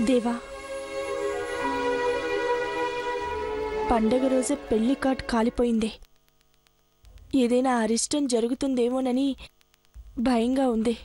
దేవా, పండగ రోజే పెళ్లి కార్డ్ కాలిపోయింది. ఏదైనా అరిష్టం జరుగుతుందేమోనని భయంగా ఉంది.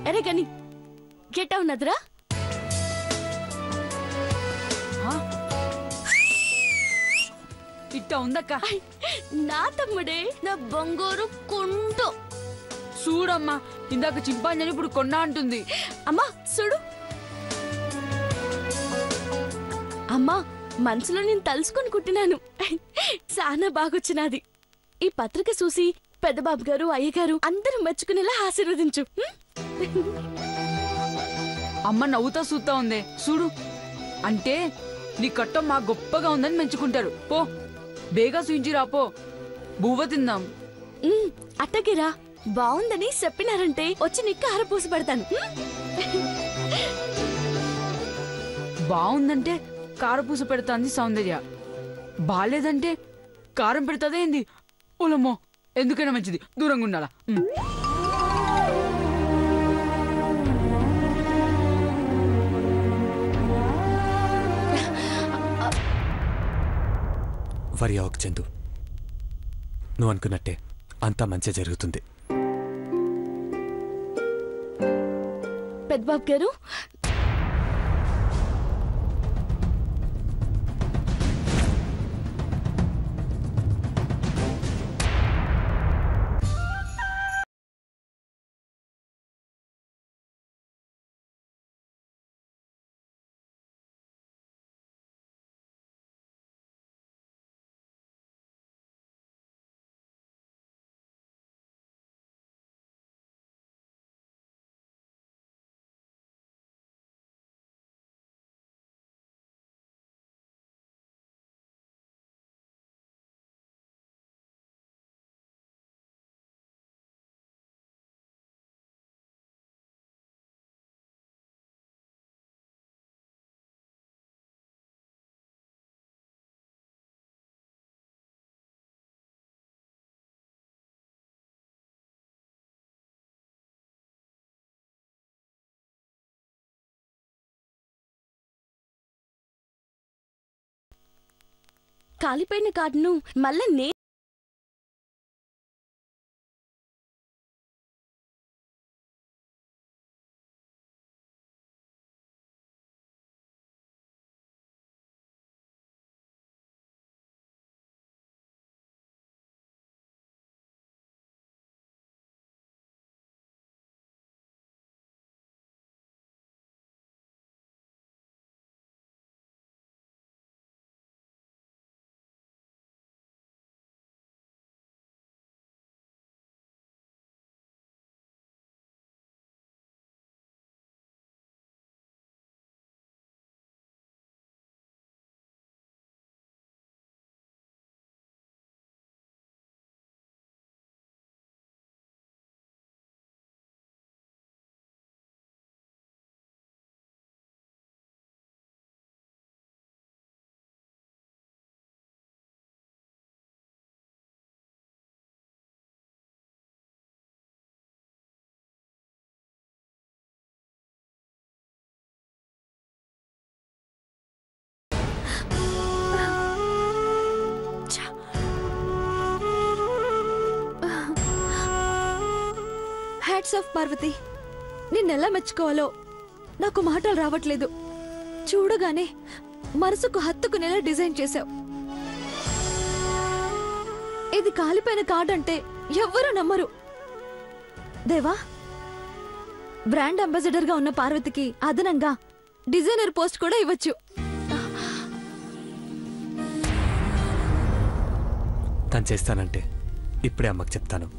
అరే గని గెట్ అవునదరా. ఇట్టా ఉందక్క. నా తమ్ముడే, నా బంగారు కొండ. చూడమ్మా, ఇందాక చింపాంజని ఇప్పుడు కొన్నా అంటుంది. అమ్మా చూడు. అమ్మా, మనసులో నేను తలుసుకొని కుట్టినాను. చాలా బాగొచ్చినది. ఈ పత్రిక చూసి పెద్దబాబు గారు, అయ్యగారు అందరూ మెచ్చుకునేలా ఆశీర్వదించు. అమ్మ నవ్వుతా చూస్తా ఉందే చూడు. అంటే నీ కట్టం మా గొప్పగా ఉందని మెచ్చుకుంటారు. పో బేగా చూయించి రాపో, బువ్వ తిందాం. అట్టగిరా, బాగుందని చెప్పినారంటే వచ్చి నీకు కారపూసి పెడతాను. బాగుందంటే కారపూస పెడతాంది సౌందర్య, బాలేదంటే కారం పెడతాదే ఏంది? ఓలమ్మో, ఎందుకైనా మంచిది దూరంగా ఉండాలా. వరి అవ్వకు చందు, నువ్వు అనుకున్నట్టే అంతా మంచి జరుగుతుంది. పెద్దబాబు గారు, కాలిపోయిన కార్డును మళ్ళా హ్యాట్స్ ఆఫ్ పార్వతి. నిన్నెలా మెచ్చుకోవాలో నాకు మాటలు రావట్లేదు. చూడగానే మనసుకు హత్తుకునేలా డిజైన్ చేశావు. ఇది కాలిపోయిన కార్డ్ అంటే ఎవ్వరూ నమ్మరు. దేవా, బ్రాండ్ అంబాసిడర్ గా ఉన్న పార్వతికి అదనంగా డిజైనర్ పోస్ట్ కూడా ఇవ్వచ్చు. తను చేస్తానంటే ఇప్పుడే అమ్మకి చెప్తాను.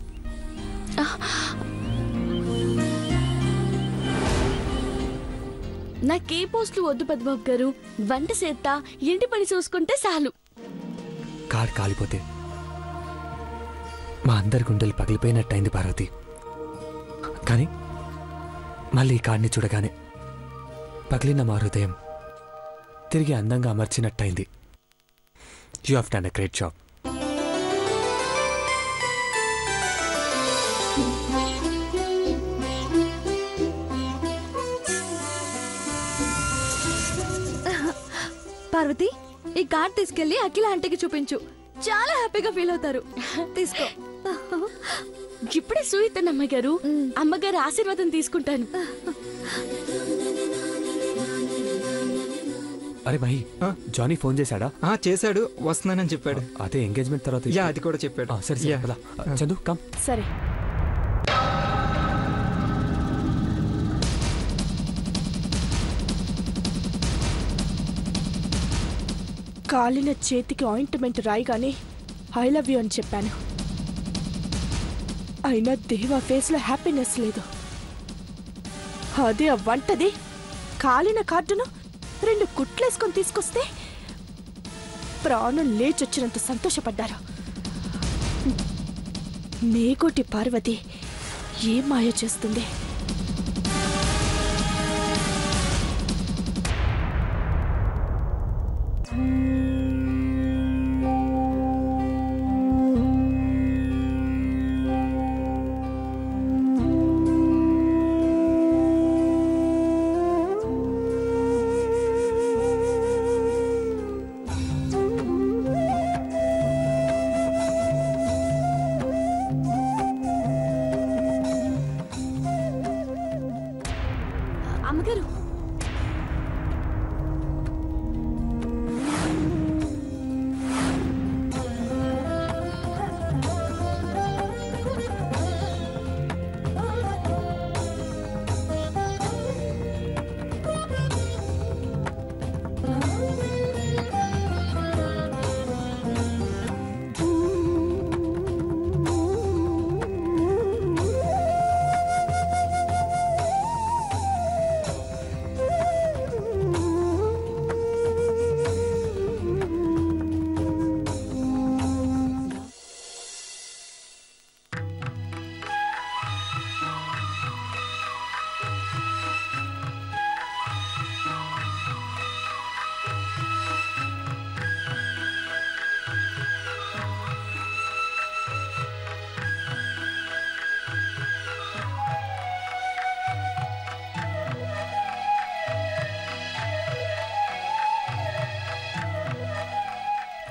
నాకే పోస్టులు వద్దు పెద్దబాబు గారు. వంట చేత్తా, ఇంటి పని చూసుకుంటే చాలు. కార్ కాలిపోతే మా అందరి గుండెలు పగిలిపోయినట్టయింది పార్వతి. కానీ మళ్ళీ ఈ కార్ని చూడగానే పగిలిన మా హృదయం తిరిగి అందంగా అమర్చినట్టయింది. You have done a great job. Parvati, ఈ కార్డ్ తీసుకెళ్లి అఖిల ఆంటీకి చూపించు. చాలా హ్యాపీగా ఫీల్ అవుతారు. తీసుకో. ఇప్పుడే సూయితన్ అమ్మగారు. అమ్మగారు ఆశీర్వాదం తీసుకుంటాను. అరే మహి, జానీ ఫోన్ చేశాడా? చేశాడు, వస్తున్నానని చెప్పాడు. అదే ఎంగేజ్మెంట్ తర్వాత. అది కూడా చెప్పాడు. సరే పద. చందు కమ్. సరే. కాలిన చేతికి ఆయింట్మెంట్ రాయిగానే ఐ లవ్ యూ అని చెప్పాను. అయినా దేవా ఫేస్లో హ్యాపీనెస్ లేదు. అదే ఆ వంటది కాలిన కార్డును 2 కుట్లేసుకొని తీసుకొస్తే ప్రాణం లేచొచ్చినంత సంతోషపడ్డారు. మేకోటి పార్వతి ఏ మాయ చేస్తుంది? అమ్మగారు,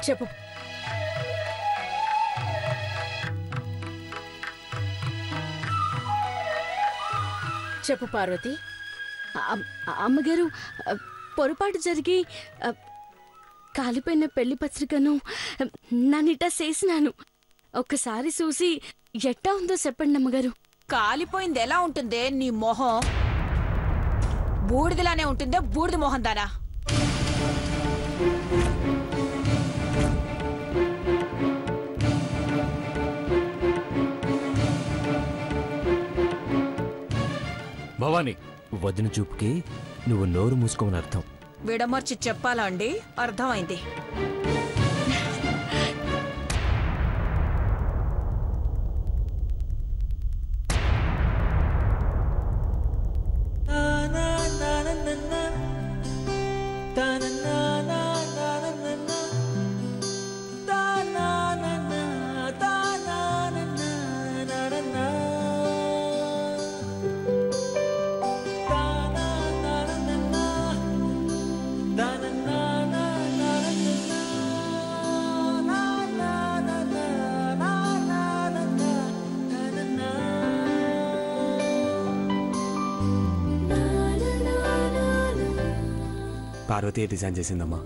చెప్పు. చెప్పు పార్వతి. అమ్మగారు, పొరపాటు జరిగి కాలిపోయిన పెళ్లి పత్రికను నన్నిట చేసినాను. ఒక్కసారి చూసి ఎట్టా ఉందో చెప్పండి అమ్మగారు. కాలిపోయింది ఎలా ఉంటుందే నీ మొహం? బూడిదలానే ఉంటుందే బూడిద మొహం దానా? భవాని, వదిన చూపుకి నువ్వు నోరు మూసుకోమని అర్థం. విడమర్చి చెప్పాలా అండి? అర్థమైంది. పార్వతీ డిజైన్ చేసిందమ్మా.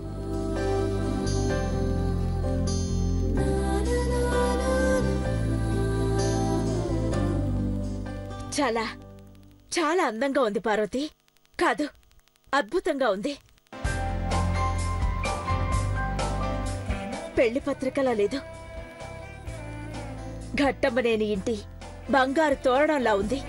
చాలా చాలా అందంగా ఉంది పార్వతి. కాదు, అద్భుతంగా ఉంది. పెళ్లి పత్రికలా లేదు, ఘట్టమ్మనేని ఇంటి బంగారు తోరణంలా ఉంది.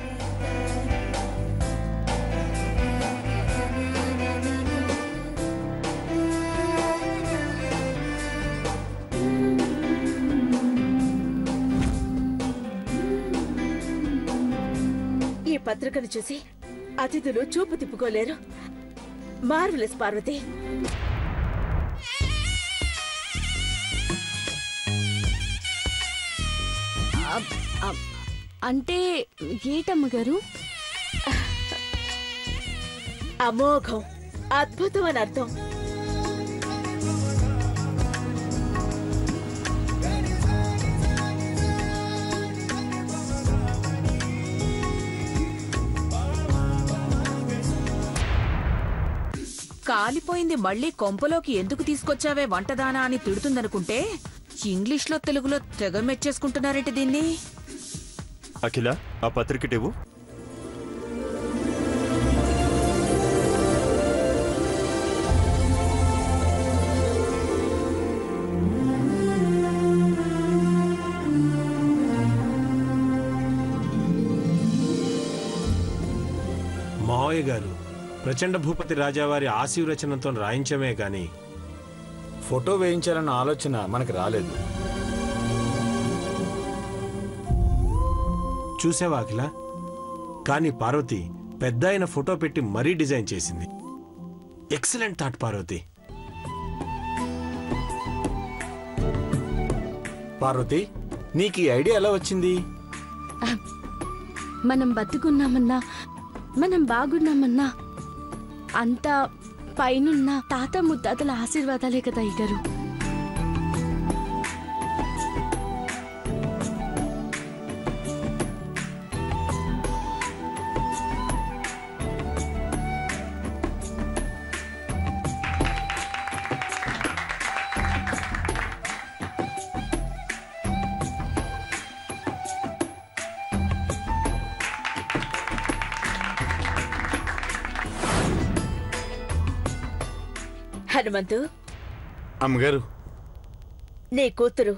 ఈ పత్రికను చూసి అతిథులు చూపు తిప్పుకోలేరు. మార్వెలస్ పార్వతి. అంటే ఏటమ్మగారు? అమోఘం, అద్భుతం అని అర్థం. కాలిపోయింది మళ్ళీ కొంపలోకి ఎందుకు తీసుకొచ్చావే వంటదానా అని తిడుతుందనుకుంటే ఇంగ్లీష్లో తెలుగులో తెగ మెచ్చేసుకుంటున్నారేంటి దీన్ని? అఖిల, ఆ పత్రిక ఇవ్వు. మావయ్య గారు, ప్రచండ భూపతి రాజావారి ఆశీర్వచనంతో రాయించమే గాని ఫోటో వేయించాలన్న ఆలోచన మనకు రాలేదు. చూసావా అఖిల? కానీ పార్వతి పెద్ద అయిన ఫోటో పెట్టి మరీ డిజైన్ చేసింది. Excellent thought Parvati. పార్వతి, నీకు ఈ ఐడియా ఎలా వచ్చింది? మనం బతుకున్నామన్నా, మనం బాగున్నామన్నా అంతా పైనున్న తాత ముత్తాతల ఆశీర్వాదాలే కదా అయ్యగారు. హనుమంతు, అమ్మగారు, నీ కూతురు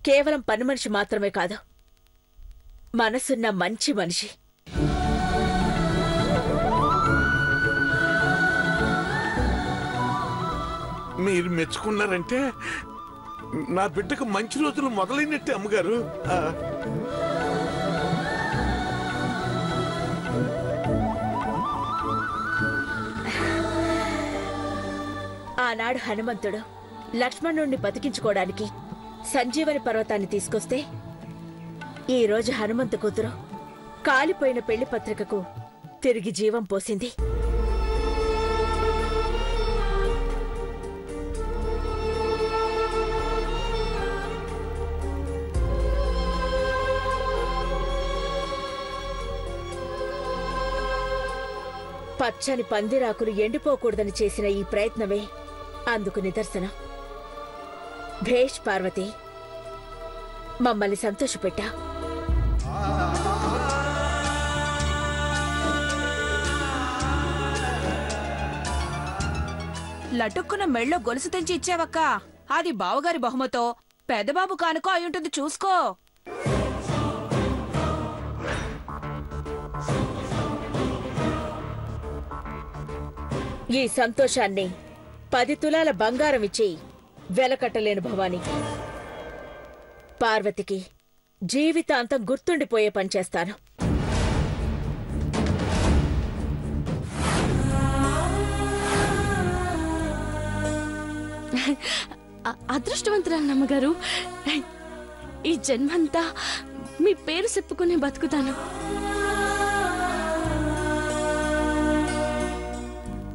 కేవలం పని మనిషి మాత్రమే కాదు, మనసున్న మంచి మనిషి. మీరు మెచ్చుకున్నారంటే నా బిడ్డకు మంచి రోజులు మొదలైనట్టే అమ్మగారు. ఆనాడు హనుమంతుడు లక్ష్మణుణ్ణి బతికించుకోవడానికి సంజీవని పర్వతాన్ని తీసుకొస్తే ఈ రోజు హనుమంతు కూతురు కాలిపోయిన పెళ్లి పత్రికకు తిరిగి జీవం పోసింది. పచ్చని పందిరాకులు ఎండిపోకూడదని చేసిన ఈ ప్రయత్నమే అందుకు నిదర్శనం. భేష్ పార్వతి, మమ్మల్ని సంతోషపెట్టా. లటుక్కున మెళ్ళో గొలుసు తెంచి ఇచ్చావక్క. అది బావగారి బహుమతో పెద్దబాబు కానుకో అయ్యుంటుంది, చూసుకో. ఈ సంతోషాన్ని 10 తులాల బంగారం ఇచ్చి వెలకట్టలేను భవాని. పార్వతికి జీవితాంతం గుర్తుండిపోయే పని చేస్తాను. అదృష్టవంతురాలు అమ్మగారు. ఈ జన్మంతా మీ పేరు చెప్పుకునే బతుకుతాను.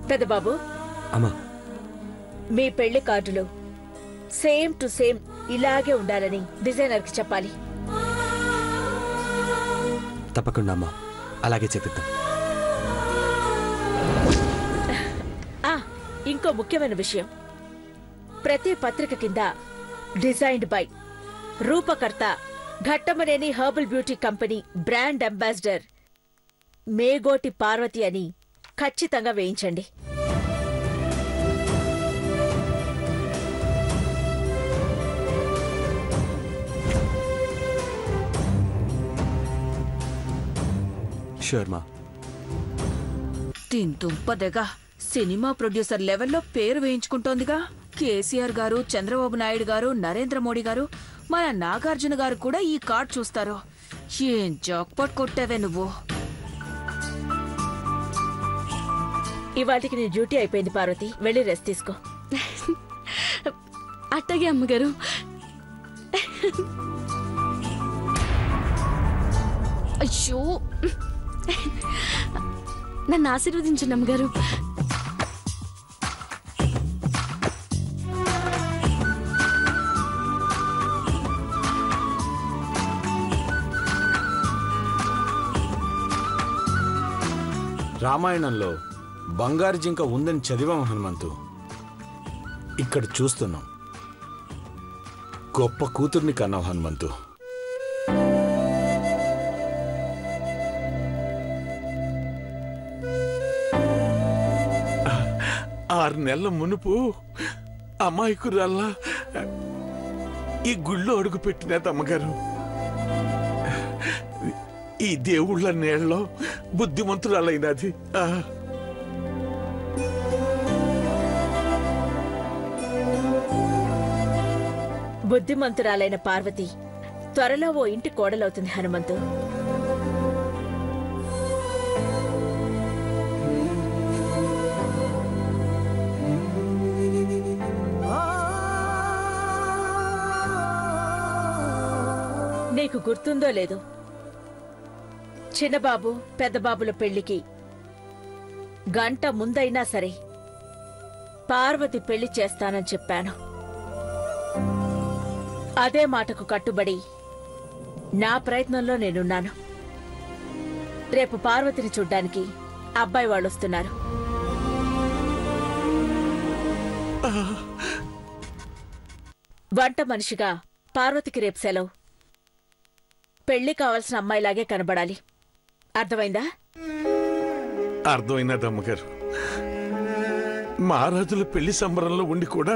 పెద్దబాబు, అమ్మా, మీ పెళ్లి కార్డులు సేమ్ టు సేమ్ ఇలాగే ఉండాలని డిజైనర్కి చెప్పాలి. తప్పకుండా అమ్మా, అలాగే చెప్పిద్దాం. ఇంకో ముఖ్యమైన విషయం, ప్రతి పత్రిక కింద డిజైన్డ్ బై రూపకర్త Ghattamaneni herbal beauty company brand ambassador Megoti Parvati అని ఖచ్చితంగా వేయించండి. షూర్ మా. దీని దుంపదగా సినిమా ప్రొడ్యూసర్ లెవెల్లో పేరు వేయించుకుంటోందిగా. కేసీఆర్ గారు, చంద్రబాబు నాయుడు గారు, నరేంద్ర మోడీ గారు, మన నాగార్జున గారు కూడా ఈ కార్డ్ చూస్తారు. ఏం జాక్పాట్ కొట్టావే నువ్వు. ఇవాటికి నీ డ్యూటీ అయిపోయింది పార్వతి, వెళ్ళి రెస్ట్ తీసుకో. అట్టగే అమ్మగారు. అయ్యో, నన్ను ఆశీర్వదించండి అమ్మగారు. రామాయణంలో బంగారు జింక ఉందని చదివాం హనుమంతు. ఇక్కడ చూస్తున్నాం. గొప్ప కూతుర్ని కన్నావు హనుమంతు. 6 నెలల మునుపు అమాయకురాల్లా ఈ గుళ్ళో అడుగు పెట్టినది అమ్మగారు. ఈ దేవుళ్ళ నీళ్ళలో బుద్ధిమంతురాలైనది. బుద్ధిమంతురాలైన పార్వతి త్వరలో ఓ ఇంటి కోడలవుతుంది హనుమంతు. నీకు గుర్తుందో లేదో, చిన్నబాబు పెద్దబాబుల పెళ్లికి గంట ముందైనా సరే పార్వతి పెళ్లి చేస్తానని చెప్పాను. అదే మాటకు కట్టుబడి నా ప్రయత్నంలో నేనున్నాను. రేపు పార్వతిని చూడ్డానికి అబ్బాయి వాళ్ళొస్తున్నారు. వంట మనిషిగా పార్వతికి రేపు సెలవు. పెళ్లి కావాల్సిన అమ్మాయిలాగే కనబడాలి. అర్థమైందా? అర్థమైనది అమ్మగారు. మహారాజుల పెళ్లి సంబరంలో ఉండి కూడా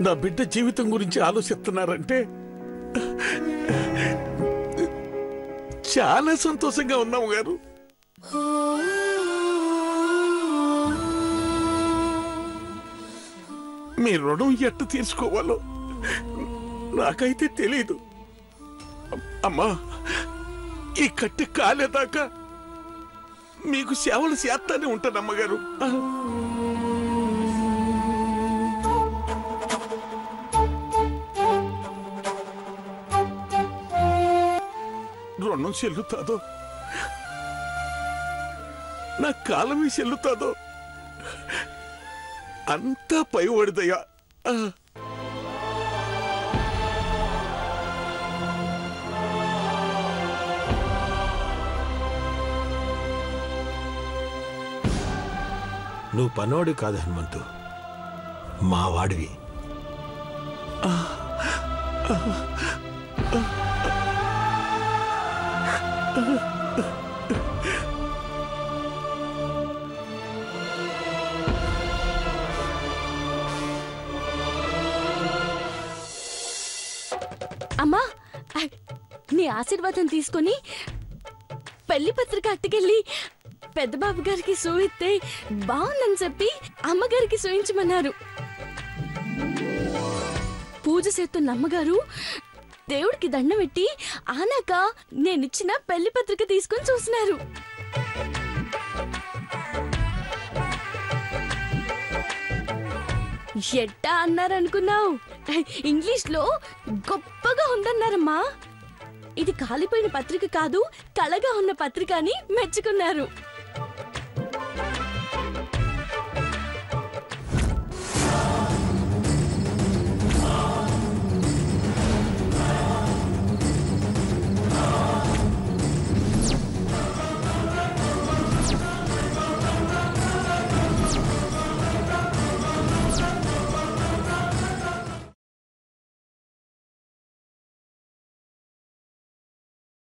నా బిడ్డ జీవితం గురించి ఆలోచిస్తున్నారంటే చాలా సంతోషంగా ఉన్నాము గారు. మీ రుణం ఎట్ట తీర్చుకోవాలో నాకైతే తెలీదు. అమ్మా, ఈ కట్టి కాలేదాకా మీకు సేవలు చేస్తానే ఉంటాను అమ్మగారు. రుణం చెల్లుతాదో, నా కాలమే చెల్లుతాదో అంతా పైవడిదయ్యా. నువ్వు పనోడి కాదు హనుమంతు, మా వాడివి. అమ్మా, నీ ఆశీర్వాదం తీసుకొని పెళ్లి పత్రిక అట్టుకెళ్ళి పెద్దబాబు గారికి సూయిస్తే బాగుందని చెప్పి అమ్మగారికి సూయించమన్నారు. పూజ చేస్తున్న అమ్మగారు దేవుడికి దండం పెట్టి ఆనాక నేనిచ్చిన పెళ్లి పత్రిక తీసుకొని చూసినారు. ఎట్టా అన్నారనుకున్నావు? ఇంగ్లీష్ లో గొప్పగా ఉందన్నారమ్మా. ఇది కాలిపోయిన పత్రిక కాదు, కళగా ఉన్న పత్రిక అని మెచ్చుకున్నారు.